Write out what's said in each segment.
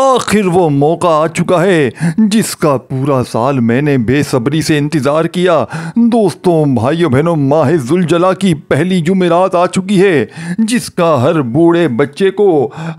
आखिर वो मौका आ चुका है जिसका पूरा साल मैंने बेसब्री से इंतज़ार किया। दोस्तों भाइयों बहनों, माह ज़ुलजला की पहली जुमेरात आ चुकी है जिसका हर बूढ़े बच्चे को,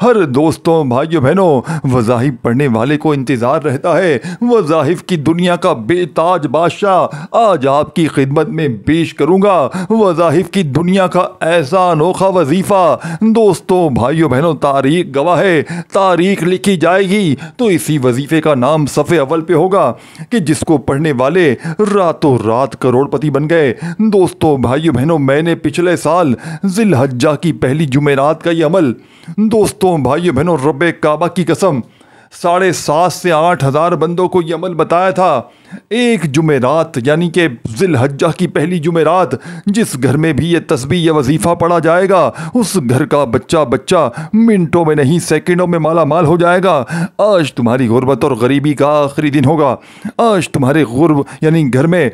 हर दोस्तों भाइयों बहनों वज़ाहिफ पढ़ने वाले को इंतज़ार रहता है। वज़ाहिफ की दुनिया का बेताज बादशाह आज आपकी खिदमत में पेश करूँगा वज़ाहिफ की दुनिया का ऐसा अनोखा वजीफ़ा। दोस्तों भाइयों बहनों, तारीख गवाह है, तारीख लिखी जाएगी तो इसी वजीफे का नाम सफ़े अव्वल पे होगा कि जिसको पढ़ने वाले रातों रात करोड़पति बन गए। दोस्तों भाइयों बहनों, मैंने पिछले साल जिलहज्जा की पहली जुमेरात का ये अमल, दोस्तों भाइयों बहनों रब्बे काबा की कसम 7,500 से 8,000 बंदों को ये अमल बताया था। एक जुमेरात यानी कि जिलहज्जा की पहली जुमेरात, जिस घर में भी ये तस्बीह या वजीफ़ा पढ़ा जाएगा उस घर का बच्चा बच्चा मिनटों में नहीं सेकंडों में माला माल हो जाएगा। आज तुम्हारी गुर्बत और गरीबी का आखिरी दिन होगा। आज तुम्हारे गुर्ब यानी घर में,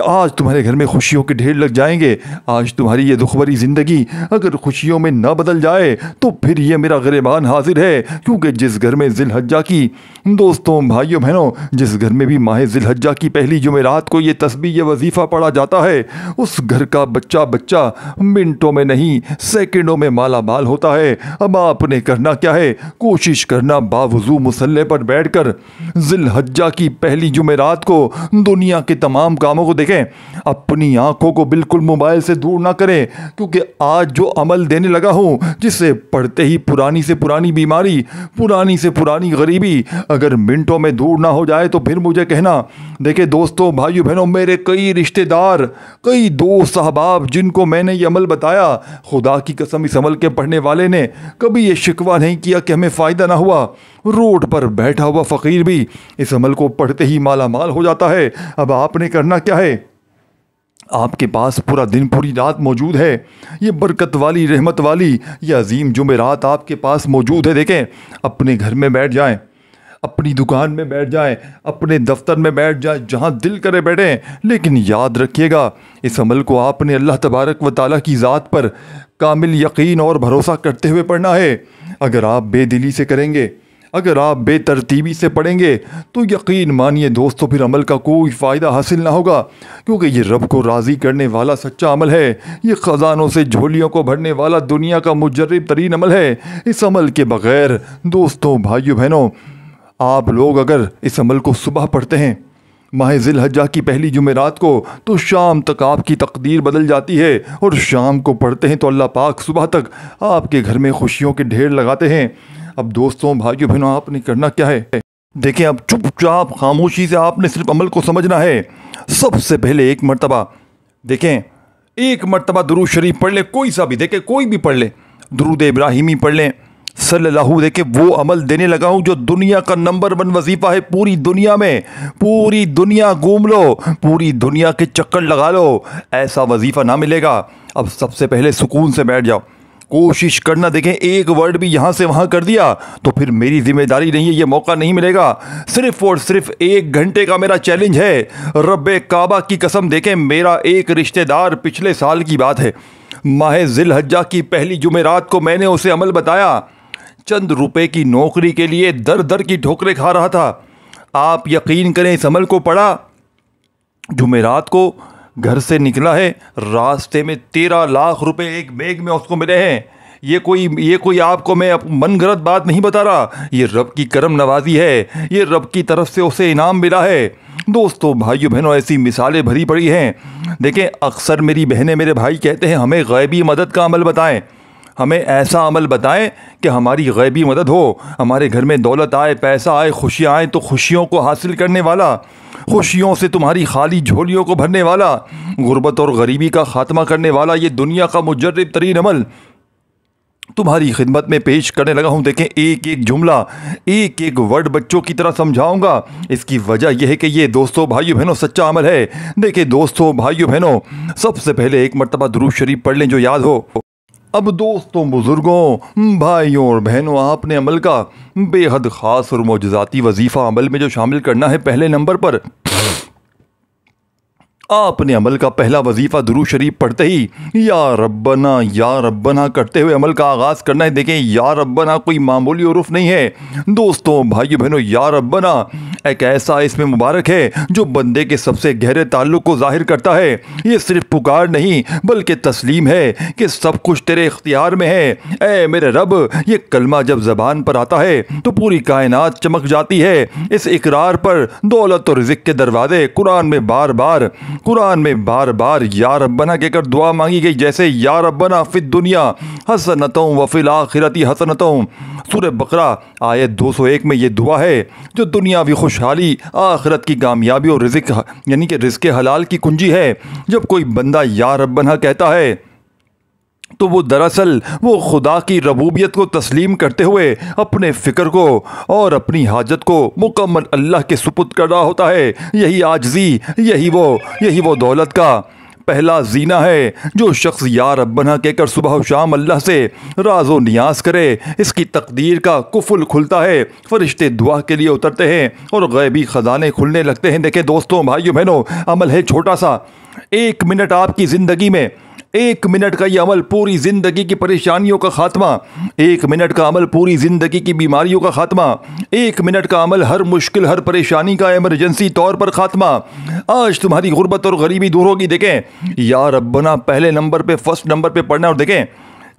आज तुम्हारे घर में खुशियों के ढेर लग जाएंगे। आज तुम्हारी ये दुखभरी ज़िंदगी अगर खुशियों में न बदल जाए तो फिर ये मेरा गिरबान हाजिर है, क्योंकि जिस घर में जिलहज्जा की, दोस्तों भाइयों बहनों, जिस घर में भी माह जिलहज्जा की पहली जुमेरात को ये तस्बीह या वजीफ़ा पढ़ा जाता है उस घर का बच्चा बच्चा मिनटों में नहीं सेकंडों में माला माल होता है। अब आपने करना क्या है, कोशिश करना बावजू मुसल्ले पर बैठकर जिलहज्जा की पहली जुमेरात को दुनिया के तमाम कामों को देखें। अपनी आंखों को बिल्कुल मोबाइल से दूर ना करें, क्योंकि आज जो अमल देने लगा हूँ जिसे पढ़ते ही पुरानी से पुरानी बीमारी, पुरानी से पुरानी गरीबी अगर मिनटों में दूर ना हो जाए तो फिर मुझे कहना। देखिए दोस्तों भाइयों बहनों, मेरे कई रिश्तेदार, कई दोस्त अहबाब जिनको मैंने ये अमल बताया, खुदा की कसम इस अमल के पढ़ने वाले ने कभी ये शिकवा नहीं किया कि हमें फ़ायदा ना हुआ। रोड पर बैठा हुआ फ़कीर भी इस अमल को पढ़ते ही माला माल हो जाता है। अब आपने करना क्या है, आपके पास पूरा दिन पूरी रात मौजूद है। ये बरकत वाली, रहमत वाली, ये अजीम जुमेरात आपके पास मौजूद है। देखें, अपने घर में बैठ जाएं, अपनी दुकान में बैठ जाएं, अपने दफ्तर में बैठ जाएं, जहां दिल करे बैठें, लेकिन याद रखिएगा इस अमल को आपने अल्लाह तबारक व ताला की ज़ात पर कामिल यकीन और भरोसा करते हुए पढ़ना है। अगर आप बेदिली से करेंगे, अगर आप बेतरतीबी से पढ़ेंगे तो यकीन मानिए दोस्तों फिर अमल का कोई फ़ायदा हासिल ना होगा, क्योंकि ये रब को राज़ी करने वाला सच्चा अमल है। ये ख़जानों से झोलियों को भरने वाला दुनिया का मुजर्रिब तरीन अमल है। इस अमल के बग़ैर दोस्तों भाइयों बहनों, आप लोग अगर इस अमल को सुबह पढ़ते हैं माह जिलहज्जा की पहली जुमेरात को, तो शाम तक आपकी तकदीर बदल जाती है, और शाम को पढ़ते हैं तो अल्लाह पाक सुबह तक आपके घर में खुशियों के ढेर लगाते हैं। अब दोस्तों भाइयों बहनों, आपने करना क्या है, देखें, अब चुपचाप खामोशी से आपने सिर्फ अमल को समझना है। सबसे पहले एक मरतबा देखें, एक मरतबा दुरूद शरीफ पढ़ ले, कोई सा भी, देखें कोई भी पढ़ ले, दुरूद इब्राहिमी पढ़ लें सल्लल्लाहु, देखे वो अमल देने लगा हूँ जो दुनिया का नंबर 1 वजीफ़ा है। पूरी दुनिया में, पूरी दुनिया घूम लो, पूरी दुनिया के चक्कर लगा लो, ऐसा वजीफ़ा ना मिलेगा। अब सबसे पहले सुकून से बैठ जाओ, कोशिश करना। देखें, एक वर्ड भी यहाँ से वहाँ कर दिया तो फिर मेरी जिम्मेदारी नहीं है, ये मौका नहीं मिलेगा। सिर्फ और सिर्फ 1 घंटे का मेरा चैलेंज है, रब्बे काबा की कसम। देखें, मेरा एक रिश्तेदार, पिछले साल की बात है, माह जिलहज्जा की पहली जुमेरात को मैंने उसे अमल बताया। चंद रुपए की नौकरी के लिए दर दर की ठोकरें खा रहा था। आप यकीन करें, इस अमल को पढ़ा, जुमेरात को घर से निकला है, रास्ते में 13 लाख रुपए एक बैग में उसको मिले हैं। ये कोई आपको मैं मनगढ़ंत बात नहीं बता रहा, ये रब की करम नवाजी है, ये रब की तरफ से उसे इनाम मिला है। दोस्तों भाइयों बहनों, ऐसी मिसालें भरी पड़ी हैं। देखें, अक्सर मेरी बहनें, मेरे भाई कहते हैं हमें गैबी मदद का अमल बताएं, हमें ऐसा अमल बताएं कि हमारी गैबी मदद हो, हमारे घर में दौलत आए, पैसा आए, खुशियाँ आए, तो खुशियों को हासिल करने वाला, खुशियों से तुम्हारी खाली झोलियों को भरने वाला, गुर्बत और गरीबी का खात्मा करने वाला ये दुनिया का मुजर्रिब तरीन अमल तुम्हारी खिदमत में पेश करने लगा हूँ। देखें, एक एक जुमला, एक एक वर्ड बच्चों की तरह समझाऊंगा। इसकी वजह यह है कि ये दोस्तों भाइयों बहनों सच्चा अमल है। देखिए दोस्तों भाइयों बहनों, सबसे पहले एक मरतबा दुरूद शरीफ पढ़ लें जो याद हो। अब दोस्तों, बुज़ुर्गों, भाइयों और बहनों, आपने अमल का बेहद ख़ास और मोजज़ाती वजीफ़ा अमल में जो शामिल करना है, पहले नंबर पर आपने अमल का पहला वजीफा दुरूद शरीफ पढ़ते ही या रब्बना करते हुए अमल का आगाज करना है। देखें, या रब्बना कोई मामूली उर्फ नहीं है दोस्तों, भाइयों बहनों। या रब्बना एक ऐसा इसमें मुबारक है जो बंदे के सबसे गहरे ताल्लुक को जाहिर करता है। ये सिर्फ पुकार नहीं बल्कि तस्लीम है कि सब कुछ तेरे इख्तियार में है। ऐ मेरे रब, ये कलमा जब जबान पर आता है तो पूरी कायनात चमक जाती है। इस इकरार पर दौलत और रिज़्क़ के दरवाजे कुरान में बार बार या रब्बना कहकर दुआ मांगी गई, जैसे या रब्बना फिद दुनिया हसनतों व फिल आखिरती हसनतों। सूरह बकरा आयत 201 में ये दुआ है जो दुनियावी खुशहाली, आखिरत की कामयाबी और रिज़्क़ यानी कि रिज़्क़ हलाल की कुंजी है। जब कोई बंदा या रब्बना कहता है तो वो दरअसल वो खुदा की रबूबियत को तस्लीम करते हुए अपने फ़िक्र को और अपनी हाजत को मुकम्मल अल्लाह के सुपुर्द कर रहा होता है। यही आजिज़ी, यही वो दौलत का पहला जीना है। जो शख्स या रब्बना कहकर सुबह और शाम अल्लाह से राज़ो नियाज करे, इसकी तकदीर का कुफुल खुलता है, फरिश्ते दुआ के लिए उतरते हैं और गैबी ख़जाने खुलने लगते हैं। देखें दोस्तों, भाइयों बहनों, अमल है छोटा सा। 1 मिनट आपकी ज़िंदगी में, 1 मिनट का ये अमल पूरी ज़िंदगी की परेशानियों का खात्मा, 1 मिनट का अमल पूरी ज़िंदगी की बीमारियों का खात्मा, 1 मिनट का अमल हर मुश्किल, हर परेशानी का इमरजेंसी तौर पर खात्मा। आज तुम्हारी गुर्बत और गरीबी दूर होगी। देखें, या रब्बना पहले नंबर पे, फर्स्ट नंबर पे पढ़ना। और देखें,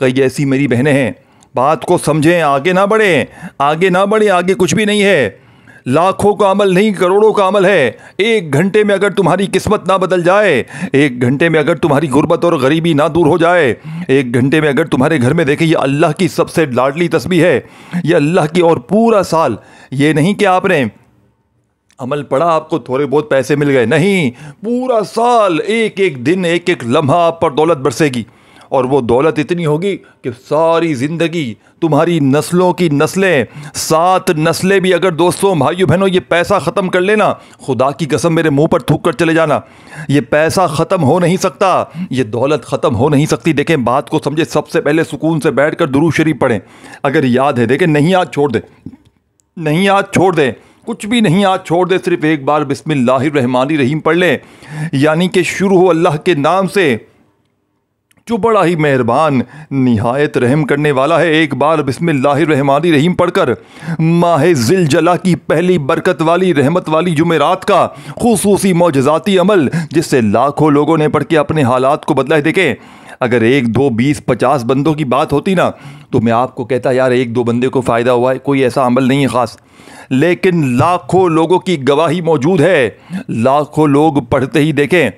कई ऐसी मेरी बहनें हैं, बात को समझें, आगे ना बढ़ें, आगे कुछ भी नहीं है। लाखों का अमल नहीं, करोड़ों का अमल है। 1 घंटे में अगर तुम्हारी किस्मत ना बदल जाए, 1 घंटे में अगर तुम्हारी गुर्बत और गरीबी ना दूर हो जाए, 1 घंटे में अगर तुम्हारे घर में, देखिए, ये अल्लाह की सबसे लाडली तस्बीह है, ये अल्लाह की। और पूरा साल, ये नहीं कि आपने अमल पढ़ा, आपको थोड़े बहुत पैसे मिल गए, नहीं, पूरा साल, एक एक दिन, एक एक लम्हा आप पर दौलत बरसेगी। और वो दौलत इतनी होगी कि सारी ज़िंदगी तुम्हारी नस्लों की नस्लें, 7 नस्लें भी अगर दोस्तों, भाइयों बहनों, ये पैसा ख़त्म कर लेना, खुदा की कसम मेरे मुंह पर थूक कर चले जाना, ये पैसा ख़त्म हो नहीं सकता, ये दौलत ख़त्म हो नहीं सकती। देखें, बात को समझे, सबसे पहले सुकून से बैठ कर दुरूद शरीफ पढ़ें। अगर याद है, देखें, नहीं याद छोड़ दे, कुछ भी नहीं याद छोड़ दे, सिर्फ एक बार बिस्मिल्लाहिर्रहमानिर्रहीम पढ़ लें, यानी कि शुरू हो अल्लाह के नाम से जो बड़ा ही मेहरबान, निहायत रहम करने वाला है। एक बार बिस्मिल्लाहिर्रहमानिर्रहीम पढ़कर माह ज़िलजला की पहली बरकत वाली, रहमत वाली जुमेरात का खुसूसी मौजज़ाती अमल, जिससे लाखों लोगों ने पढ़ के अपने हालात को बदला है। देखें, अगर 1, 2, 20, 50 बंदों की बात होती ना, तो मैं आपको कहता यार 1, 2 बंदे को फ़ायदा हुआ है, कोई ऐसा अमल नहीं है ख़ास। लेकिन लाखों लोगों की गवाही मौजूद है, लाखों लोग पढ़ते ही, देखें,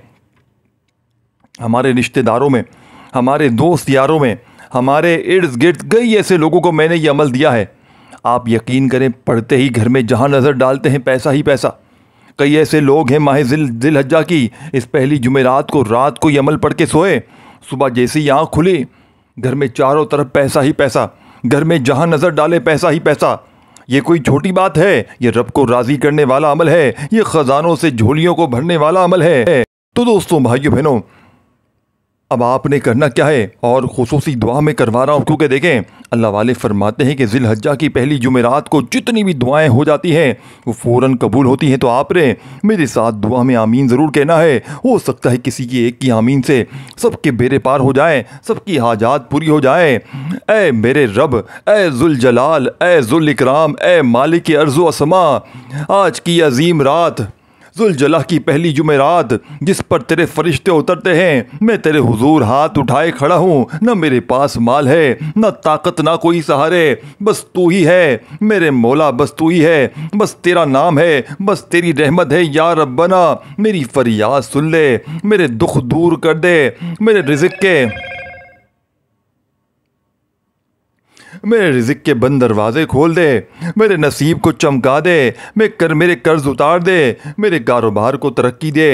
हमारे रिश्तेदारों में, हमारे दोस्त यारों में, हमारे इर्द गिर्द कई ऐसे लोगों को मैंने ये अमल दिया है। आप यकीन करें, पढ़ते ही घर में जहाँ नज़र डालते हैं पैसा ही पैसा। कई ऐसे लोग हैं, माह ज़िलहज्जा की इस पहली जुमेरात को रात को ये अमल पढ़ के सोए, सुबह जैसे ही आँख खुली, घर में चारों तरफ पैसा ही पैसा, घर में जहाँ नज़र डाले पैसा ही पैसा। ये कोई छोटी बात है, ये रब को राज़ी करने वाला अमल है, ये ख़जानों से झोलियों को भरने वाला अमल है। तो दोस्तों, भाइयों बहनों, अब आपने करना क्या है, और खुसूसी दुआ में करवा रहा हूँ, क्योंकि देखें, अल्लाह वाले फरमाते हैं कि ज़िलहज्जा की पहली जुमेरात को जितनी भी दुआएं हो जाती हैं वो फ़ौरन कबूल होती हैं। तो आपने मेरे साथ दुआ में आमीन ज़रूर कहना है। हो सकता है किसी की एक की आमीन से सबके बेड़े पार हो जाए, सबकी हाजात पूरी हो जाए। ऐ मेरे रब, ऐ ज़ुल जलाल, ऐ ज़ुल इकराम, ऐ मालिक अर्ज़ व समा, आज की अजीम रात, ज़ुलजला की पहली जुमेरात जिस पर तेरे फरिश्ते उतरते हैं, मैं तेरे हुजूर हाथ उठाए खड़ा हूँ। न मेरे पास माल है, न ताकत, ना कोई सहारे, बस तू ही है मेरे मौला, बस तू ही है, बस तेरा नाम है, बस तेरी रहमत है। या रब्बना, मेरी फरियाद सुन ले, मेरे दुख दूर कर दे, मेरे रिज़्क़ के बंद दरवाजे खोल दे, मेरे नसीब को चमका दे, मेरे कर्ज उतार दे, मेरे कारोबार को तरक्की दे,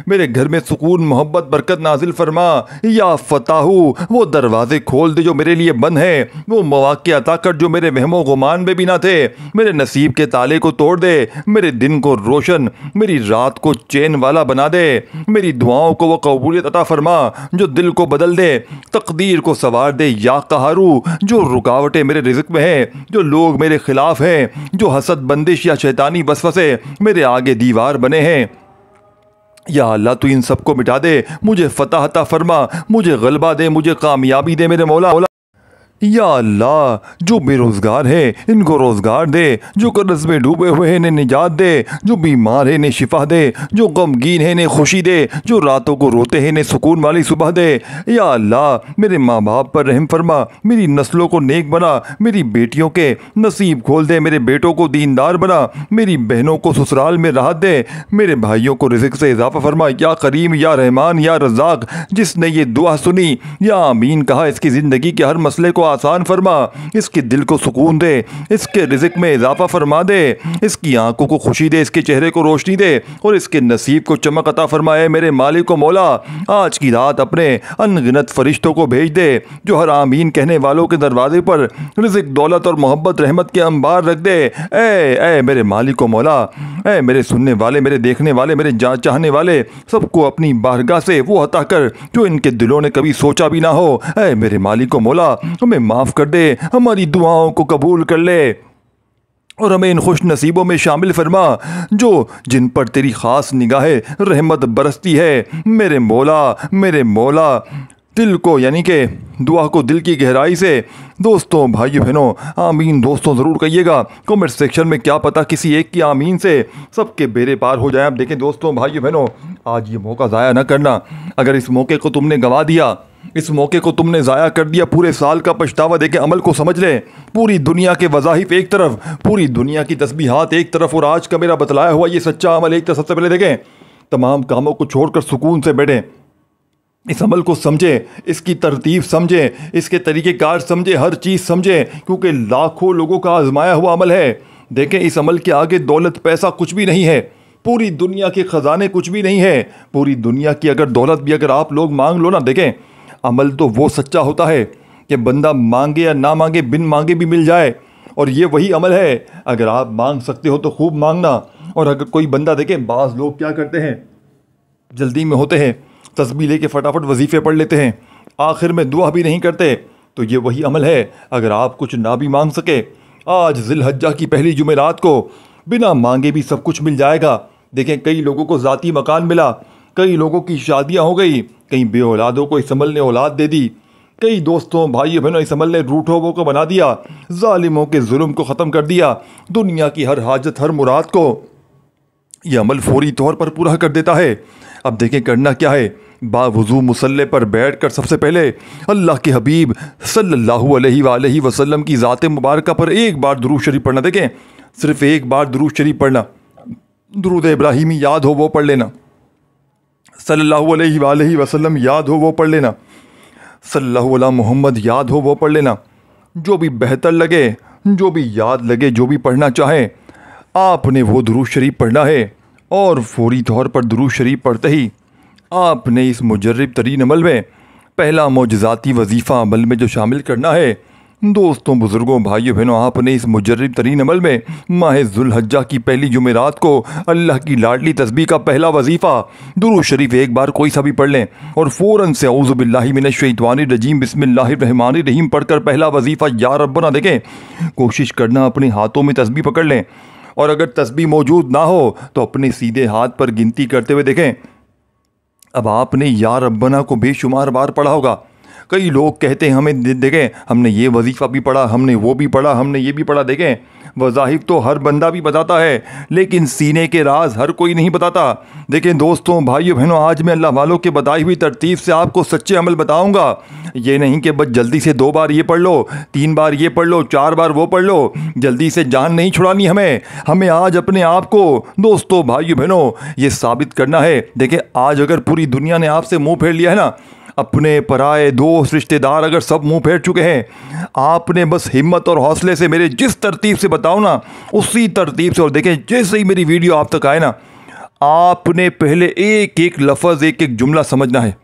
मेरे घर में सुकून, मोहब्बत, बरकत नाजिल फरमा। या फताहू, वो दरवाजे खोल दे जो मेरे लिए बंद हैं, वो मौक़े अता कर जो मेरे वहमो गुमान में भी ना थे, मेरे नसीब के ताले को तोड़ दे, मेरे दिन को रोशन, मेरी रात को चैन वाला बना दे, मेरी दुआओं को वो कबूलियत अता फरमा जो दिल को बदल दे, तकदीर को सवार दे। या कहारू, जो रुकावटें मेरे रिज़्क़ में हैं, जो लोग मेरे खिलाफ हैं, जो हसद, बंदिश या शैतानी वसवसे मेरे आगे दीवार बने हैं, या अल्लाह तू इन सबको मिटा दे, मुझे फतह अता फरमा, मुझे गलबा दे, मुझे कामयाबी दे मेरे मौला। या अल्लाह जो बेरोज़गार है इनको रोज़गार दे, जो कर्ज में डूबे हुए हैं इन्हें निजात दे, जो बीमार है इन्हें शिफा दे, जो गमगीन है इन्हें खुशी दे, जो रातों को रोते हैं इन्हें सुकून वाली सुबह दे। या अल्लाह मेरे माँ बाप पर रहम फरमा, मेरी नस्लों को नेक बना, मेरी बेटियों के नसीब खोल दे, मेरे बेटों को दीनदार बना, मेरी बहनों को ससुराल में राहत दे, मेरे भाइयों को रिज़्क़ से इजाफा फरमा। या करीम या रहमान या रज़ाक, जिसने ये दुआ सुनी या आमीन कहा, इसकी ज़िंदगी के हर मसले को आसान फरमा, इसके दिल को सुकून दे, इसके रिज़्क़ में इजाफा फरमा दे, इसकी आंखों को खुशी दे, इसके चेहरे को रोशनी दे और इसके नसीब को चमक अता फरमाए। मेरे मालिक व मौला, आज की रात अपने अनगिनत फरिश्तों को भेज दे जो हर आमीन कहने वालों के दरवाजे पर रिज़्क़, दौलत और मोहब्बत रहमत के अंबार रख दे। ऐ मेरे मालिक व मौला, ऐ मेरे सुनने वाले, मेरे देखने वाले, मेरे चाहने वाले, सबको अपनी बारगाह से वो अता कर जो इनके दिलों ने कभी सोचा भी ना हो। ऐ मेरे मालिक व मौला, हमें माफ़ कर दे, हमारी दुआओं को कबूल कर ले और हमें इन खुश नसीबों में शामिल फरमा जो जिन पर तेरी ख़ास निगाह रहमत बरसती है। मेरे मौला दिल को यानी कि दुआ को दिल की गहराई से दोस्तों, भाइयों बहनों, आमीन दोस्तों ज़रूर कहिएगा। कमेंट सेक्शन में क्या पता किसी एक की आमीन से सबके बेड़े पार हो जाए। अब देखें दोस्तों, भाइयों बहनों, आज ये मौका ज़ाया ना करना। अगर इस मौके को तुमने गंवा दिया, इस मौके को तुमने ज़ाया कर दिया, पूरे साल का पछतावा देके अमल को समझ ले। पूरी दुनिया के वज़ाइफ एक तरफ, पूरी दुनिया की तस्बीहात एक तरफ और आज का मेरा बतलाया हुआ ये सच्चा अमल एक तरफ। सबसे पहले देखें, तमाम कामों को छोड़कर सुकून से बैठें, इस अमल को समझें, इसकी तरतीब समझें, इसके तरीक़ेकार समझें, हर चीज़ समझें, क्योंकि लाखों लोगों का आजमाया हुआ अमल है। देखें, इस अमल के आगे दौलत पैसा कुछ भी नहीं है, पूरी दुनिया के ख़जाने कुछ भी नहीं है, पूरी दुनिया की अगर दौलत भी अगर आप लोग मांग लो ना, देखें अमल तो वो सच्चा होता है कि बंदा मांगे या ना मांगे, बिन मांगे भी मिल जाए। और ये वही अमल है, अगर आप मांग सकते हो तो खूब मांगना। और अगर कोई बंदा, देखें बाज़ लोग क्या करते हैं, जल्दी में होते हैं, तस्बीह लेके फटाफट वजीफ़े पढ़ लेते हैं, आखिर में दुआ भी नहीं करते। तो ये वही अमल है, अगर आप कुछ ना भी मांग सके, आज ज़िलहज्जा की पहली जुमेरात को बिना मांगे भी सब कुछ मिल जाएगा। देखें, कई लोगों को ज़ाती मकान मिला, कई लोगों की शादियाँ हो गई, कई बे औलादों को इस अमल ने औलाद दे दी, कई दोस्तों भाइयों बहनों इस अमल ने रूठों को बना दिया, जालिमों के जुल्म को ख़त्म कर दिया, दुनिया की हर हाजत हर मुराद को यह अमल फौरी तौर पर पूरा कर देता है। अब देखें करना क्या है, बावुज़ू मुसल्ले पर बैठकर सबसे पहले अल्लाह के हबीब सल्लल्लाहु अलैहि वसल्लम की ज़ात मुबारक पर एक बार दुरूद शरीफ पढ़ना। देखें, सिर्फ एक बार दुरूद शरीफ पढ़ना, दुरूद इब्राहिमी याद हो वो पढ़ लेना, सल्लल्लाहु अलैहि वसल्लम याद हो वो पढ़ लेना, सल्लल्लाहु अला मोहम्मद याद हो वो पढ़ लेना। जो भी बेहतर लगे, जो भी याद लगे, जो भी पढ़ना चाहें, आपने वो दुरूद शरीफ पढ़ना है। और फौरी तौर पर दुरूद शरीफ पढ़ते ही आपने इस मुजर्रब तरीन अमल में पहला मोजज़ाती वजीफ़ा अमल में जो शामिल करना है, दोस्तों, बुज़ुर्गों, भाइयों बहनों, आपने इस मुजर्रब तरीन अमल में माह ज़ुल्हज्जा की पहली जुमेरात को अल्लाह की लाडली तस्बीह का पहला वजीफ़ा दुरूद शरीफ एक बार कोई सा भी पढ़ लें और फ़ौरन से औज़ु बिल्लाहि मिनश शैतानिर रजीम बिस्मिल्लाहिर रहमानिर रहीम पढ़कर पहला वजीफ़ा या रब्बना। देखें, कोशिश करना अपने हाथों में तस्बीह पकड़ लें और अगर तस्बीह मौजूद ना हो तो अपने सीधे हाथ पर गिनती करते हुए देखें। अब आपने या रब्बना को बेशुमार बार पढ़ा होगा। कई लोग कहते हैं हमें, देखें हमने ये वजीफ़ा भी पढ़ा, हमने वो भी पढ़ा, हमने ये भी पढ़ा। देखें, वज़ाहिफ तो हर बंदा भी बताता है, लेकिन सीने के राज हर कोई नहीं बताता। देखें दोस्तों, भाइयों बहनों, आज मैं अल्लाह वालों के बताई हुई तरतीब से आपको सच्चे अमल बताऊंगा। ये नहीं कि बस जल्दी से 2 बार ये पढ़ लो, 3 बार ये पढ़ लो, 4 बार वो पढ़ लो। जल्दी से जान नहीं छुड़ानी हमें आज अपने आप को दोस्तों, भाइयों बहनों, ये साबित करना है। देखें, आज अगर पूरी दुनिया ने आपसे मुँह फेर लिया है ना, अपने पराए दोस्त रिश्तेदार अगर सब मुंह फेर चुके हैं, आपने बस हिम्मत और हौसले से मेरे जिस तरतीब से बताओ ना, उसी तरतीब से, और देखें जैसे ही मेरी वीडियो आप तक आए ना, आपने पहले एक एक लफ्ज़, एक एक जुमला समझना है।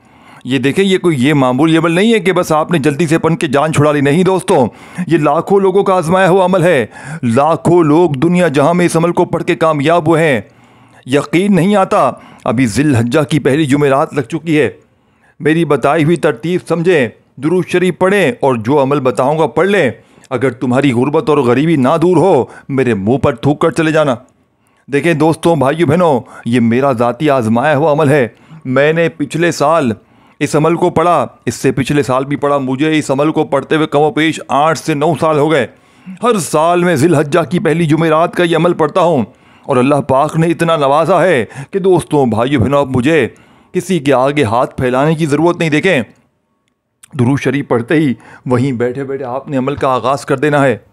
ये देखें, ये कोई ये मामूली अमल नहीं है कि बस आपने जल्दी से पढ़ के जान छुड़ा ली। नहीं दोस्तों, ये लाखों लोगों का आजमाया हुआ अमल है। लाखों लोग दुनिया जहां में इस अमल को पढ़ के कामयाब हुए हैं। यकीन नहीं आता, अभी ज़िलहज्जा की पहली जुमेरात लग चुकी है। मेरी बताई हुई तरतीब समझें, दुरूद शरीफ पढ़ें और जो अमल बताऊंगा पढ़ लें। अगर तुम्हारी गुर्बत और गरीबी ना दूर हो, मेरे मुंह पर थूक कर चले जाना। देखें दोस्तों भाइयों बहनों, ये मेरा ज़ाती आजमाया हुआ अमल है। मैंने पिछले साल इस अमल को पढ़ा, इससे पिछले साल भी पढ़ा। मुझे इस अमल को पढ़ते हुए कमोपेश 8 से 9 साल हो गए। हर साल मैं ज़िलहज्जा की पहली जुमेरात का ये अमल पढ़ता हूँ और अल्लाह पाक ने इतना नवाजा है कि दोस्तों भाइयों बहनों, अब मुझे किसी के आगे हाथ फैलाने की ज़रूरत नहीं। देखें, दुरूद शरीफ पढ़ते ही वहीं बैठे बैठे आपने अमल का आगाज़ कर देना है।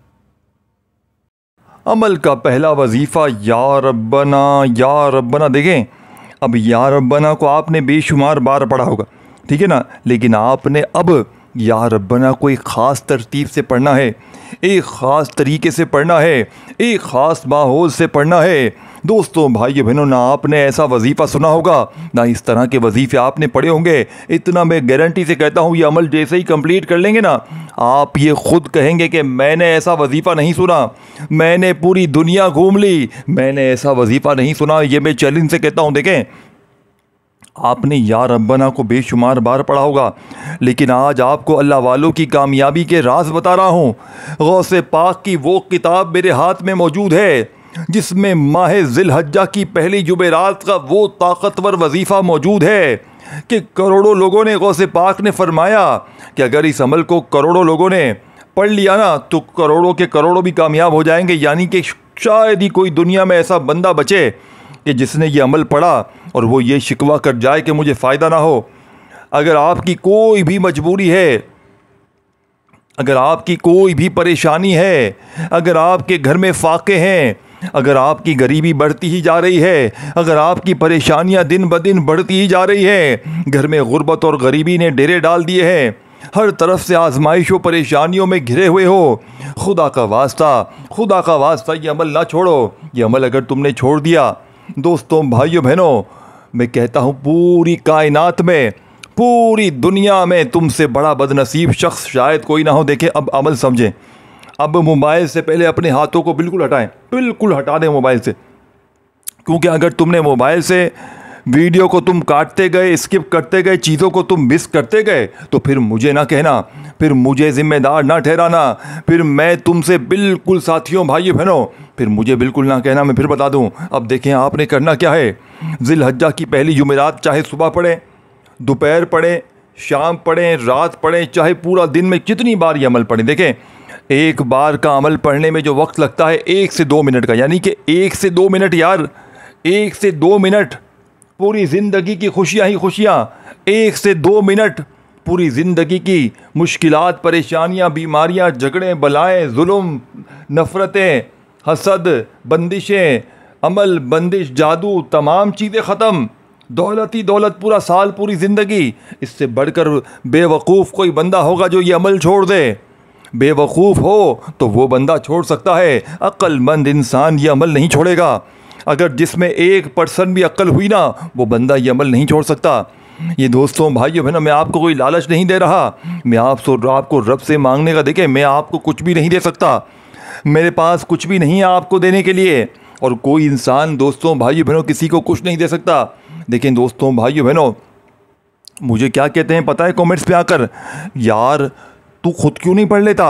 अमल का पहला वजीफ़ा या रब्बना। देखें, अब या रब्बना को आपने बेशुमार बार पढ़ा होगा, ठीक है ना, लेकिन आपने अब या रब्बना को एक ख़ास तरतीब से पढ़ना है, एक ख़ास तरीके से पढ़ना है, एक ख़ास माहौल से पढ़ना है। दोस्तों भाइयों बहनों, ना आपने ऐसा वजीफ़ा सुना होगा, ना इस तरह के वजीफ़े आपने पढ़े होंगे। इतना मैं गारंटी से कहता हूँ, ये अमल जैसे ही कंप्लीट कर लेंगे ना, आप ये ख़ुद कहेंगे कि मैंने ऐसा वजीफ़ा नहीं सुना, मैंने पूरी दुनिया घूम ली, मैंने ऐसा वजीफ़ा नहीं सुना। ये मैं चैलेंज से कहता हूँ। देखें, आपने या रब्बना को बेशुमार बार पढ़ा होगा, लेकिन आज आपको अल्लाह वालों की कामयाबी के राज बता रहा हूँ। गौसे पाक की वो किताब मेरे हाथ में मौजूद है जिसमें माह ज़िलहज्जा की पहली जुमेरात का वो ताकतवर वजीफ़ा मौजूद है कि करोड़ों लोगों ने, गौसे पाक ने फरमाया कि अगर इस अमल को करोड़ों लोगों ने पढ़ लिया ना, तो करोड़ों के करोड़ों भी कामयाब हो जाएंगे। यानी कि शायद ही कोई दुनिया में ऐसा बंदा बचे कि जिसने ये अमल पढ़ा और वो ये शिकवा कर जाए कि मुझे फ़ायदा ना हो। अगर आपकी कोई भी मजबूरी है, अगर आपकी कोई भी परेशानी है, अगर आपके घर में फाके हैं, अगर आपकी गरीबी बढ़ती ही जा रही है, अगर आपकी परेशानियां दिन ब दिन बढ़ती ही जा रही है, घर में गुर्बत और गरीबी ने डेरे डाल दिए हैं, हर तरफ से आजमाइशों परेशानियों में घिरे हुए हो, खुदा का वास्ता ये अमल ना छोड़ो। ये अमल अगर तुमने छोड़ दिया, दोस्तों भाइयों बहनों, मैं कहता हूँ पूरी कायनात में, पूरी दुनिया में तुमसे बड़ा बदनसीब शख्स शायद कोई ना हो। देखें, अब अमल समझें। अब मोबाइल से पहले अपने हाथों को बिल्कुल हटाएं, बिल्कुल हटा दें मोबाइल से, क्योंकि अगर तुमने मोबाइल से वीडियो को तुम काटते गए, स्किप करते गए, चीज़ों को तुम मिस करते गए, तो फिर मुझे ना कहना, फिर मुझे ज़िम्मेदार ना ठहराना, फिर मैं तुमसे बिल्कुल, साथियों भाइयों बहनों, फिर मुझे बिल्कुल ना कहना। मैं फिर बता दूं, अब देखें आपने करना क्या है। ज़िलहज्जा की पहली जुमेरात चाहे सुबह पढ़ें, दोपहर पढ़ें, शाम पढ़ें, रात पढ़ें, चाहे पूरा दिन में जितनी बार ये अमल पढ़ें। देखें, एक बार का अमल पढ़ने में जो वक्त लगता है 1 से 2 मिनट का, यानी कि 1 से 2 मिनट यार, 1 से 2 मिनट पूरी ज़िंदगी की खुशियाँ ही खुशियाँ, 1 से 2 मिनट पूरी ज़िंदगी की मुश्किलात, परेशानियाँ, बीमारियाँ, झगड़े, बलाएँ, जुल्म, नफ़रतें, हसद, बंदिशें, अमल, बंदिश, जादू, तमाम चीज़ें ख़त्म, दौलत ही दौलत, पूरा साल, पूरी ज़िंदगी। इससे बढ़कर बेवकूफ़ कोई बंदा होगा जो ये अमल छोड़ दे। बेवकूफ़ हो तो वो बंदा छोड़ सकता है, अक्लमंद इंसान ये अमल नहीं छोड़ेगा। अगर जिसमें 1% भी अक्ल हुई ना, वो बंदा ये अमल नहीं छोड़ सकता। ये दोस्तों भाइयों बहनों, मैं आपको कोई लालच नहीं दे रहा, मैं आपको रब से मांगने का, देखें मैं आपको कुछ भी नहीं दे सकता, मेरे पास कुछ भी नहीं है आपको देने के लिए, और कोई इंसान दोस्तों भाइयों बहनों किसी को कुछ नहीं दे सकता। देखें दोस्तों भाइयों बहनों, मुझे क्या कहते हैं पता है कमेंट्स पे आकर, यार तू खुद क्यों नहीं पढ़ लेता,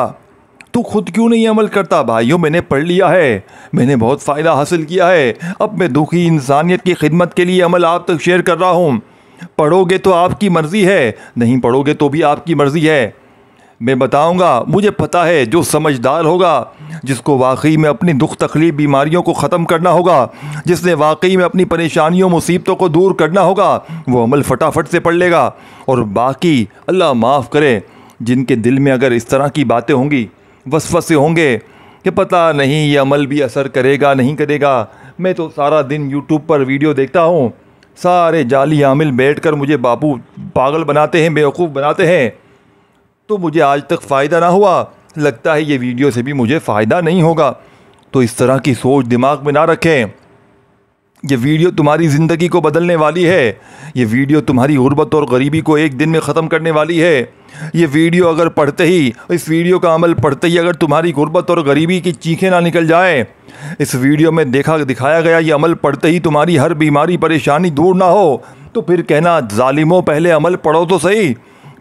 तू खुद क्यों नहीं अमल करता। भाइयों मैंने पढ़ लिया है, मैंने बहुत फ़ायदा हासिल किया है, अब मैं दुखी इंसानियत की खिदमत के लिए अमल आप तक शेयर कर रहा हूँ। पढ़ोगे तो आपकी मर्ज़ी है, नहीं पढ़ोगे तो भी आपकी मर्ज़ी है। मैं बताऊंगा, मुझे पता है जो समझदार होगा, जिसको वाकई में अपनी दुख तकलीफ़ बीमारियों को ख़त्म करना होगा, जिसने वाकई में अपनी परेशानियों मुसीबतों को दूर करना होगा, वो अमल फटाफट से पढ़ लेगा। और बाकी अल्लाह माफ़ करे जिनके दिल में अगर इस तरह की बातें होंगी, वसवसे होंगे कि पता नहीं ये अमल भी असर करेगा नहीं करेगा। मैं तो सारा दिन यूट्यूब पर वीडियो देखता हूँ, सारे जाली आमिल बैठकर मुझे बाबू पागल बनाते हैं, बेवकूफ़ बनाते हैं, तो मुझे आज तक फ़ायदा ना हुआ, लगता है ये वीडियो से भी मुझे फ़ायदा नहीं होगा। तो इस तरह की सोच दिमाग में ना रखें। ये वीडियो तुम्हारी ज़िंदगी को बदलने वाली है, ये वीडियो तुम्हारी गुर्बत और गरीबी को एक दिन में ख़त्म करने वाली है। ये वीडियो अगर पढ़ते ही, इस वीडियो का अमल पढ़ते ही अगर तुम्हारी गुर्बत और गरीबी की चीखें ना निकल जाए, इस वीडियो में दिखाया गया ये अमल पढ़ते ही तुम्हारी हर बीमारी परेशानी दूर ना हो, तो फिर कहना ज़ालिमों पहले अमल पढ़ो तो सही।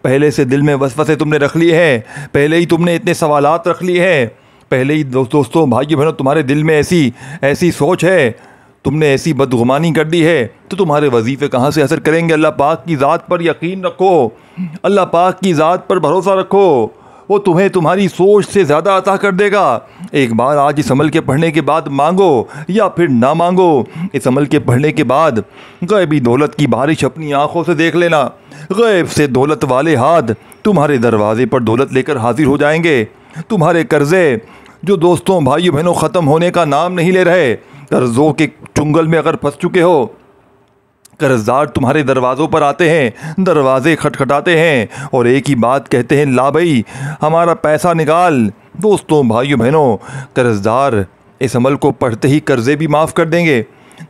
पहले से दिल में वसवसे तुमने रख लिए हैं, पहले ही तुमने इतने सवालात रख लिए हैं, पहले ही दोस्तों भाइयों बहनों तुम्हारे दिल में ऐसी सोच है, तुमने ऐसी बदगुमानी कर दी है तो तुम्हारे वजीफ़े कहाँ से असर करेंगे। अल्लाह पाक की ज़ात पर यकीन रखो, अल्लाह पाक की ज़ात पर भरोसा रखो, वो तुम्हें तुम्हारी सोच से ज़्यादा अता कर देगा। एक बार आज इस अमल के पढ़ने के बाद मांगो या फिर ना मांगो, इस अमल के पढ़ने के बाद गैबी दौलत की बारिश अपनी आंखों से देख लेना। गैब से दौलत वाले हाथ तुम्हारे दरवाजे पर दौलत लेकर हाजिर हो जाएंगे। तुम्हारे कर्जे जो दोस्तों भाइयों बहनों ख़त्म होने का नाम नहीं ले रहे, कर्ज़ों के चुंगल में अगर फंस चुके हो, कर्जदार तुम्हारे दरवाज़ों पर आते हैं, दरवाजे खटखटाते हैं और एक ही बात कहते हैं, ला भाई हमारा पैसा निकाल। दोस्तों भाइयों बहनों, कर्जदार इस अमल को पढ़ते ही कर्जे भी माफ़ कर देंगे।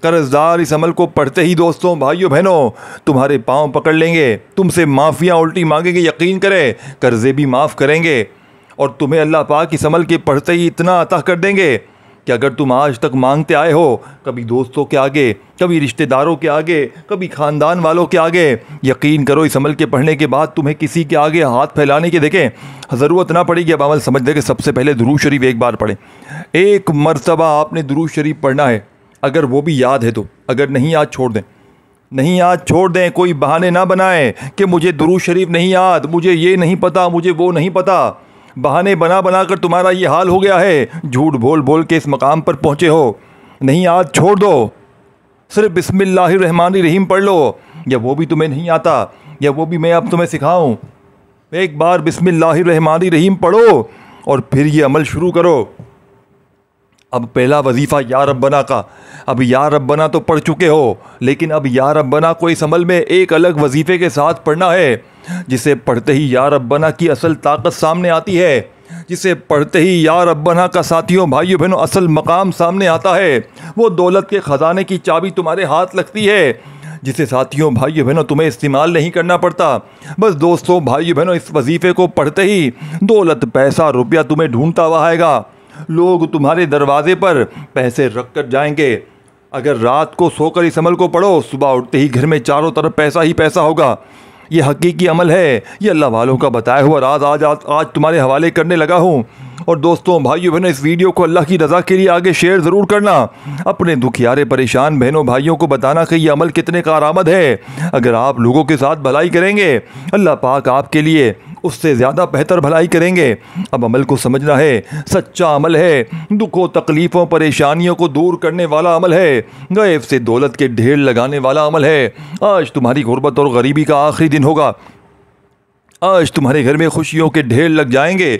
कर्जदार इस अमल को पढ़ते ही दोस्तों भाइयों बहनों तुम्हारे पाँव पकड़ लेंगे, तुमसे माफ़ियाँ उल्टी मांगेंगे। यकीन करें, कर्जे भी माफ़ करेंगे और तुम्हें अल्लाह पाक इस अमल के पढ़ते ही इतना अता कर देंगे कि अगर तुम आज तक मांगते आए हो, कभी दोस्तों के आगे, कभी रिश्तेदारों के आगे, कभी ख़ानदान वालों के आगे, यकीन करो इस अमल के पढ़ने के बाद तुम्हें किसी के आगे हाथ फैलाने की देखें ज़रूरत ना पड़ेगी। अब अमल समझ दें कि सबसे पहले दुरूद शरीफ एक बार पढ़ें। एक मरतबा आपने दुरूद शरीफ पढ़ना है, अगर वो भी याद है तो, अगर नहीं याद छोड़ दें, नहीं याद छोड़ दें। कोई बहाने ना बनाएं कि मुझे दुरूद शरीफ नहीं याद, मुझे ये नहीं पता, मुझे वो नहीं पता। बहाने बना बना कर तुम्हारा ये हाल हो गया है, झूठ बोल बोल के इस मकाम पर पहुँचे हो। नहीं याद छोड़ दो, सिर्फ बिस्मिल्लाहिर्रहमानिर्रहीम पढ़ लो, या वो भी तुम्हें नहीं आता, या वो भी मैं अब तुम्हें सिखाऊं। एक बार बिस्मिल्लाहिर्रहमानिर्रहीम पढ़ो और फिर ये अमल शुरू करो। अब पहला वजीफ़ा या रब्बना का, अब या रब्बना तो पढ़ चुके हो, लेकिन अब या रब्बना को इस अमल में एक अलग वजीफ़े के साथ पढ़ना है, जिसे पढ़ते ही या रब्बना की असल ताकत सामने आती है, जिसे पढ़ते ही या रब्बना का साथियों भाइयों बहनों असल मकाम सामने आता है। वो दौलत के ख़जाने की चाबी तुम्हारे हाथ लगती है, जिसे साथियों भाइयों बहनों तुम्हें इस्तेमाल नहीं करना पड़ता। बस दोस्तों भाइयों बहनों इस वजीफ़े को पढ़ते ही दौलत पैसा रुपया तुम्हें ढूंढता हुआ आएगा। लोग तुम्हारे दरवाजे पर पैसे रख कर जाएंगे। अगर रात को सोकर इस अमल को पढ़ो, सुबह उठते ही घर में चारों तरफ पैसा ही पैसा होगा। ये हकीकी अमल है, ये अल्लाह वालों का बताया हुआ राज आज तुम्हारे हवाले करने लगा हूँ। और दोस्तों भाइयों बहनों इस वीडियो को अल्लाह की रज़ा के लिए आगे शेयर ज़रूर करना। अपने दुखियारे परेशान बहनों भाइयों को बताना कि ये अमल कितने कारआमद है। अगर आप लोगों के साथ भलाई करेंगे, अल्लाह पाक आपके लिए उससे ज़्यादा बेहतर भलाई करेंगे। अब अमल को समझना है, सच्चा अमल है, दुखों तकलीफ़ों परेशानियों को दूर करने वाला अमल है, गैब से दौलत के ढेर लगाने वाला अमल है। आज तुम्हारी गुर्बत और गरीबी का आखिरी दिन होगा, आज तुम्हारे घर में खुशियों के ढेर लग जाएंगे।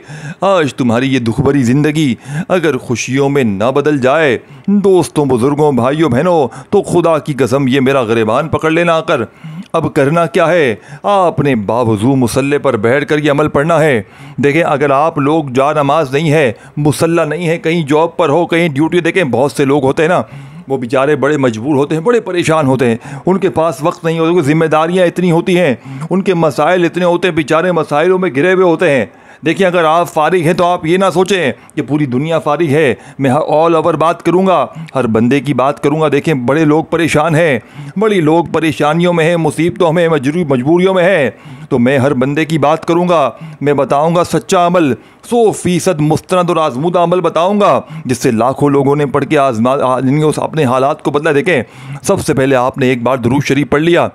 आज तुम्हारी ये दुख भरी ज़िंदगी अगर खुशियों में ना बदल जाए दोस्तों बुज़ुर्गों भाइयों बहनों, तो खुदा की कसम ये मेरा गिरबान पकड़ लेना आकर। अब करना क्या है, आपने बावजू मुसल्ले पर बैठ कर ये अमल पढ़ना है। देखें, अगर आप लोग जा नमाज नहीं है, मुसल्ला नहीं है, कहीं जॉब पर हो, कहीं ड्यूटी, देखें बहुत से लोग होते हैं ना, वो बेचारे बड़े मजबूर होते हैं, बड़े परेशान होते हैं, उनके पास वक्त नहीं होता, उनकी जिम्मेदारियां इतनी होती हैं, उनके मसाइल इतने होते हैं, बेचारे मसाइलों में घिरे हुए होते हैं। देखिए, अगर आप फारिग हैं तो आप ये ना सोचें कि पूरी दुनिया फारिग है, मैं ऑल ओवर बात करूँगा, हर बंदे की बात करूँगा। देखें, बड़े लोग परेशान हैं, बड़ी लोग परेशानियों में हैं, मुसीबतों में, मजबूरियों में हैं, तो मैं हर बंदे की बात करूँगा। मैं बताऊँगा सच्चा अमल, 100% मुस्तनद और आजमूदा अमल बताऊँगा, जिससे लाखों लोगों ने पढ़ के अपने हालात को बदला। देखें, सबसे पहले आपने एक बार दुरूद शरीफ पढ़ लिया,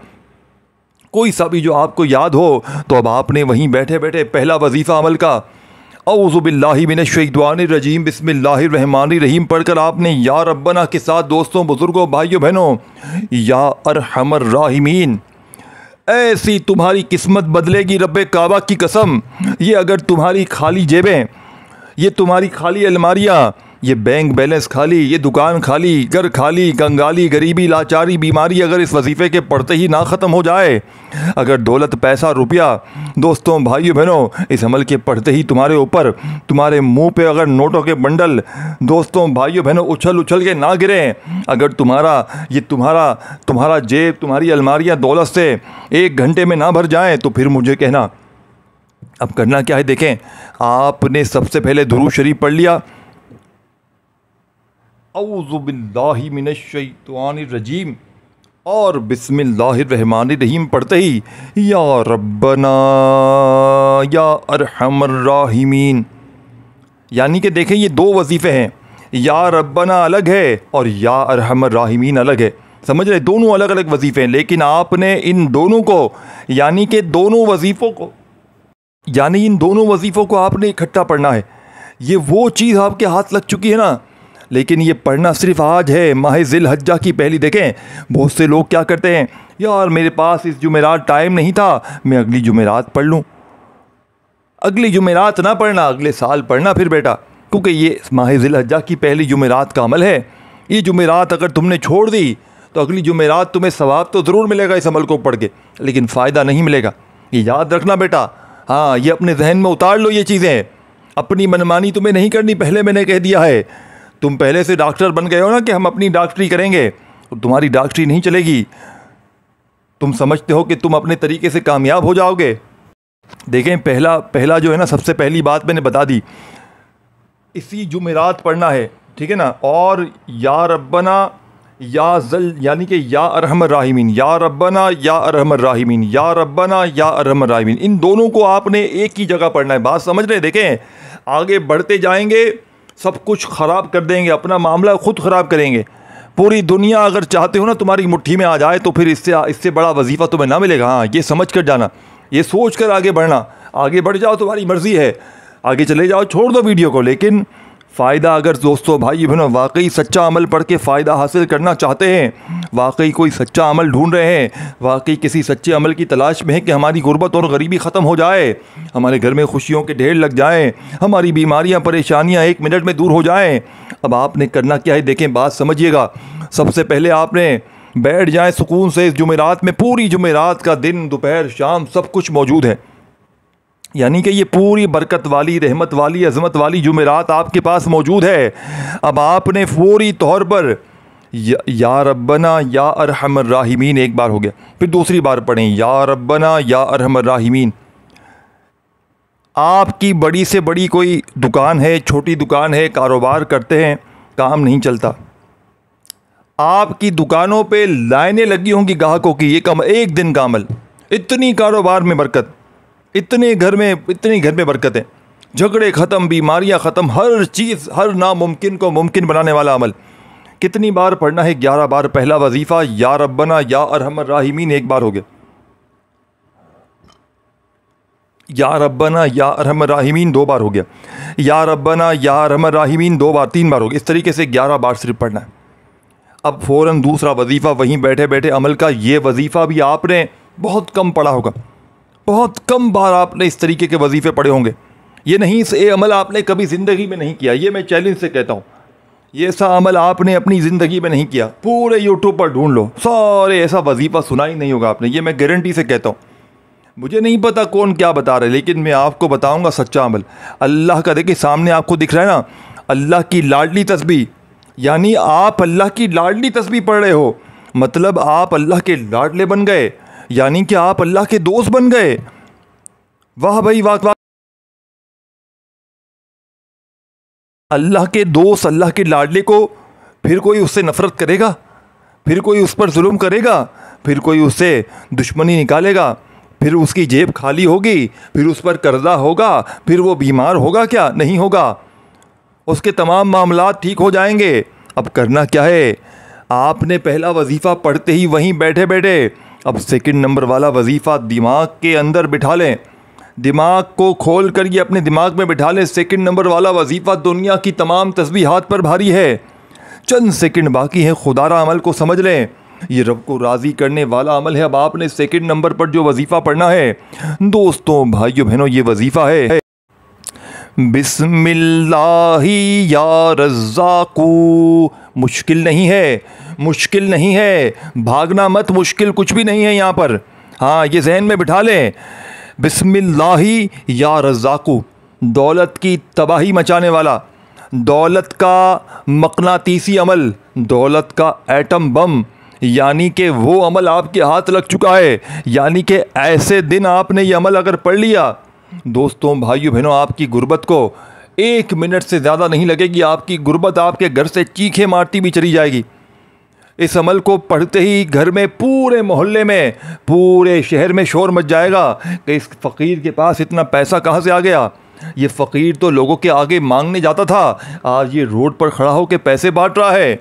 कोई सा भी जो आपको याद हो, तो अब आपने वहीं बैठे बैठे पहला वजीफ़ा अमल का औज़ु बिल्लाहि मिनश शैतानिर रजीम बिस्मिल्लाहिर्रहमानिर्रहीम पढ़कर आपने या रब्बना के साथ दोस्तों बुज़ुर्गों भाइयों बहनों, या अरहमर राहिमीन, ऐसी तुम्हारी किस्मत बदलेगी रब्बे काबा की कसम। ये अगर तुम्हारी खाली जेबें, ये तुम्हारी खाली अलमारियाँ, ये बैंक बैलेंस खाली, ये दुकान खाली, घर खाली, कंगाली, गरीबी, लाचारी, बीमारी अगर इस वजीफ़े के पढ़ते ही ना ख़त्म हो जाए, अगर दौलत पैसा रुपया दोस्तों भाइयों बहनों इस अमल के पढ़ते ही तुम्हारे ऊपर, तुम्हारे मुंह पे अगर नोटों के बंडल दोस्तों भाइयों बहनों उछल उछल के ना गिरें, अगर तुम्हारा जेब, तुम्हारी अलमारियाँ दौलत से 1 घंटे में ना भर जाएँ, तो फिर मुझे कहना। अब करना क्या है, देखें, आपने सबसे पहले दुरूद शरीफ पढ़ लिया, औज़ु बिल्लाहि मिनश शैतानिर रजीम, और बिस्मिल्लाहिर्रहमानिर्रहीम पढ़ते ही या रब्बना या अरहमर राहिमीन। यानी कि देखें, ये 2 वजीफ़े हैं। या रब्बना अलग है और या अरहमर राहिमीन अलग है। समझ रहे, दोनों अलग अलग वजीफ़े हैं, लेकिन आपने इन दोनों को यानी कि इन दोनों वजीफ़ों को आपने इकट्ठा पढ़ना है। ये वो चीज़ आपके हाथ लग चुकी है ना, लेकिन ये पढ़ना सिर्फ आज है, माह ज़िल हज्जा की पहली। देखें बहुत से लोग क्या करते हैं, यार मेरे पास इस जुमेरात टाइम नहीं था, मैं अगली जुमेरात पढ़ लूँ। अगली जुमेरात ना पढ़ना, अगले साल पढ़ना फिर बेटा, क्योंकि ये माह ज़िल हज्जा की पहली जुमेरात का अमल है। ये जुमेरात अगर तुमने छोड़ दी तो अगली जुमेरात तुम्हें सवाब तो ज़रूर मिलेगा इस अमल को पढ़ के, लेकिन फ़ायदा नहीं मिलेगा। ये याद रखना बेटा। हाँ, ये अपने जहन में उतार लो ये चीज़ें। अपनी मनमानी तुम्हें नहीं करनी, पहले मैंने कह दिया है। तुम पहले से डॉक्टर बन गए हो ना कि हम अपनी डॉक्टरी करेंगे, तो तुम्हारी डॉक्टरी नहीं चलेगी। तुम समझते हो कि तुम अपने तरीके से कामयाब हो जाओगे। देखें पहला जो है ना, सबसे पहली बात मैंने बता दी, इसी जुमेरात पढ़ना है, ठीक है ना। और या रब्बना या जल यानी कि या अरहमर राहिमीन, या रब्बना या अरहमर राहिमीन, या रब्बना या अरहमर राहिमीन, इन दोनों को आपने एक ही जगह पढ़ना है। बात समझ रहे? देखें आगे बढ़ते जाएंगे सब कुछ ख़राब कर देंगे, अपना मामला खुद ख़राब करेंगे। पूरी दुनिया अगर चाहते हो ना तुम्हारी मुट्ठी में आ जाए, तो फिर इससे बड़ा वजीफ़ा तुम्हें ना मिलेगा। हाँ, ये समझ कर जाना, ये सोच कर आगे बढ़ना। आगे बढ़ जाओ, तुम्हारी मर्ज़ी है, आगे चले जाओ, छोड़ दो वीडियो को। लेकिन फ़ायदा अगर दोस्तों भाई बहनों वाकई सच्चा अमल पढ़ के फ़ायदा हासिल करना चाहते हैं, वाकई कोई सच्चा अमल ढूंढ रहे हैं, वाकई किसी सच्चे अमल की तलाश में है कि हमारी गुर्बत और गरीबी ख़त्म हो जाए, हमारे घर में खुशियों के ढेर लग जाएं, हमारी बीमारियां परेशानियां 1 मिनट में दूर हो जाएं, अब आपने करना क्या है? देखें बात समझिएगा। सबसे पहले आपने बैठ जाएं सुकून से इस जुमेरात में। पूरी जुमेरात का दिन, दोपहर, शाम सब कुछ मौजूद है, यानी कि ये पूरी बरकत वाली, रहमत वाली, अज़मत वाली जुमेरात आपके पास मौजूद है। अब आपने फौरी तौर पर या रब्बना या अरहमर राहिमीन एक बार हो गया, फिर दूसरी बार पढ़ें या रब्बना या अरहमर राहिमीन। आपकी बड़ी से बड़ी कोई दुकान है, छोटी दुकान है, कारोबार करते हैं, काम नहीं चलता, आपकी दुकानों पे लाइनें लगी होंगी ग्राहकों की, ये कम एक दिन का अमल, इतनी कारोबार में बरकत, इतनी घर में बरकत है, झगड़े ख़त्म, बीमारियां ख़त्म, हर चीज़, हर नामुमकिन को मुमकिन बनाने वाला अमल। कितनी बार पढ़ना है? 11 बार। पहला वजीफ़ा या रब्बना या अरहमर राहिमीन एक बार हो गया, या रब्बना या अरहमर राहिमीन 2 बार हो गया, या रब्बना या अरहमर राहिमीन 2 बार, 3 बार हो गया। इस तरीके से 11 बार सिर्फ पढ़ना है। अब फ़ौरन दूसरा वजीफ़ा वहीं बैठे बैठे अमल का। ये वजीफ़ा भी आपने बहुत कम पढ़ा होगा, बहुत कम बार आपने इस तरीके के वजीफ़े पढ़े होंगे। ये नहीं, ये अमल आपने कभी ज़िंदगी में नहीं किया, ये मैं चैलेंज से कहता हूँ। ये ऐसा अमल आपने अपनी ज़िंदगी में नहीं किया। पूरे यूट्यूब पर ढूंढ लो, सारे ऐसा वजीफ़ा सुना ही नहीं होगा आपने, ये मैं गारंटी से कहता हूँ। मुझे नहीं पता कौन क्या बता रहे, लेकिन मैं आपको बताऊँगा सच्चा अमल अल्लाह का। देखिए सामने आपको दिख रहा है ना, अल्लाह की लाडली तस्बीह, यानी आप अल्लाह की लाडली तस्बीह पढ़ रहे हो, मतलब आप अल्लाह के लाडले बन गए, यानी कि आप अल्लाह के दोस्त बन गए। वाह भाई वाह वाह। अल्लाह के दोस्त, अल्लाह के लाडले को फिर कोई उससे नफरत करेगा? फिर कोई उस पर जुल्म करेगा? फिर कोई उससे दुश्मनी निकालेगा? फिर उसकी जेब खाली होगी? फिर उस पर कर्जा होगा? फिर वो बीमार होगा? क्या नहीं होगा, उसके तमाम मामलात ठीक हो जाएंगे। अब करना क्या है? आपने पहला वजीफ़ा पढ़ते ही वहीं बैठे बैठे अब सेकंड नंबर वाला वजीफ़ा दिमाग के अंदर बिठा लें, दिमाग को खोल कर ये अपने दिमाग में बिठा लें। सेकंड नंबर वाला वजीफ़ा दुनिया की तमाम तस्बीहात पर भारी है, चंद सेकंड बाकी हैं, खुदारा अमल को समझ लें, ये रब को राज़ी करने वाला अमल है। अब आपने सेकंड नंबर पर जो वजीफ़ा पढ़ना है दोस्तों भाइयों बहनों, ये वजीफ़ा है बिस्मिल्लाही या रज़्ज़ाक़ू। मुश्किल नहीं है, मुश्किल नहीं है, भागना मत, मुश्किल कुछ भी नहीं है यहाँ पर। हाँ, ये जहन में बिठा लें, बिस्मिल्लाही या रज़्ज़ाक़ू, दौलत की तबाही मचाने वाला, दौलत का मक़नातीसी अमल, दौलत का एटम बम, यानी कि वो अमल आपके हाथ लग चुका है। यानी कि ऐसे दिन आपने ये अमल अगर पढ़ लिया दोस्तों भाइयों बहनों, आपकी गुर्बत को 1 मिनट से ज़्यादा नहीं लगेगी, आपकी गुर्बत आपके घर से चीखे मारती भी चली जाएगी। इस अमल को पढ़ते ही घर में, पूरे मोहल्ले में, पूरे शहर में शोर मच जाएगा कि इस फ़कीर के पास इतना पैसा कहाँ से आ गया, ये फ़कीर तो लोगों के आगे मांगने जाता था, आज ये रोड पर खड़ा होकर पैसे बांट रहा है,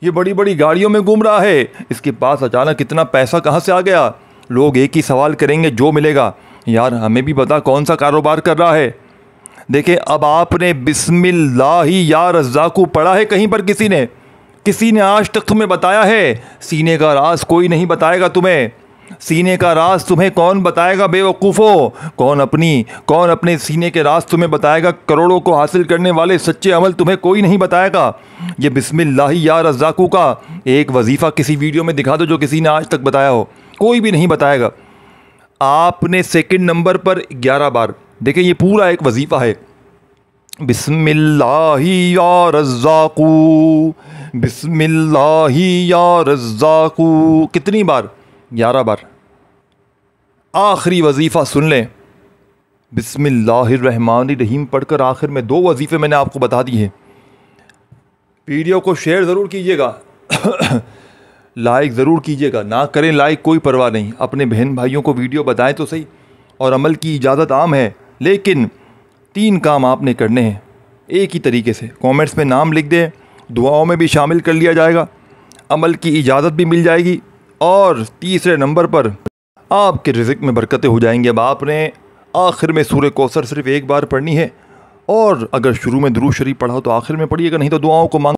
ये बड़ी बड़ी गाड़ियों में घूम रहा है। इसके पास अचानक इतना पैसा कहाँ से आ गया? लोग एक ही सवाल करेंगे, जो मिलेगा। यार हमें भी पता कौन सा कारोबार कर रहा है। देखिए, अब आपने बिस्मिल्लाही या रज़्ज़ाक़ू पढ़ा है कहीं पर? किसी ने आज तक तुम्हें बताया है? सीने का राज कोई नहीं बताएगा तुम्हें। सीने का राज तुम्हें कौन बताएगा बेवकूफ़ो? कौन अपने सीने के राज तुम्हें बताएगा? करोड़ों को हासिल करने वाले सच्चे अमल तुम्हें कोई नहीं बताएगा। ये बिस्मिल्लाही या रज़्ज़ाक़ू का एक वजीफ़ा किसी वीडियो में दिखा दो जो किसी ने आज तक बताया हो, कोई भी नहीं बताएगा। आपने सेकंड नंबर पर 11 बार, देखिए ये पूरा एक वजीफ़ा है, बिस्मिल्लाही या रज़्ज़ाक़ू, बिस्मिल्लाही या रज़्ज़ाक़ू। कितनी बार? 11 बार। आखिरी वजीफ़ा सुन लें, बिस्मिल्लाहिर्रहमानिर्रहीम पढ़कर आखिर में 2 वजीफ़े मैंने आपको बता दिए हैं। वीडियो को शेयर ज़रूर कीजिएगा, लाइक ज़रूर कीजिएगा। ना करें लाइक कोई परवाह नहीं, अपने बहन भाइयों को वीडियो बताएं तो सही। और अमल की इजाज़त आम है, लेकिन 3 काम आपने करने हैं एक ही तरीके से। कमेंट्स में नाम लिख दें, दुआओं में भी शामिल कर लिया जाएगा, अमल की इजाज़त भी मिल जाएगी, और तीसरे नंबर पर आपके रिज़्क़ में बरकतें हो जाएंगी। अब आपने आखिर में सूरह कौसर सिर्फ़ 1 बार पढ़नी है, और अगर शुरू में दुरूद शरीफ पढ़ा हो तो आखिर में पढ़िएगा, नहीं तो दुआओं को मांग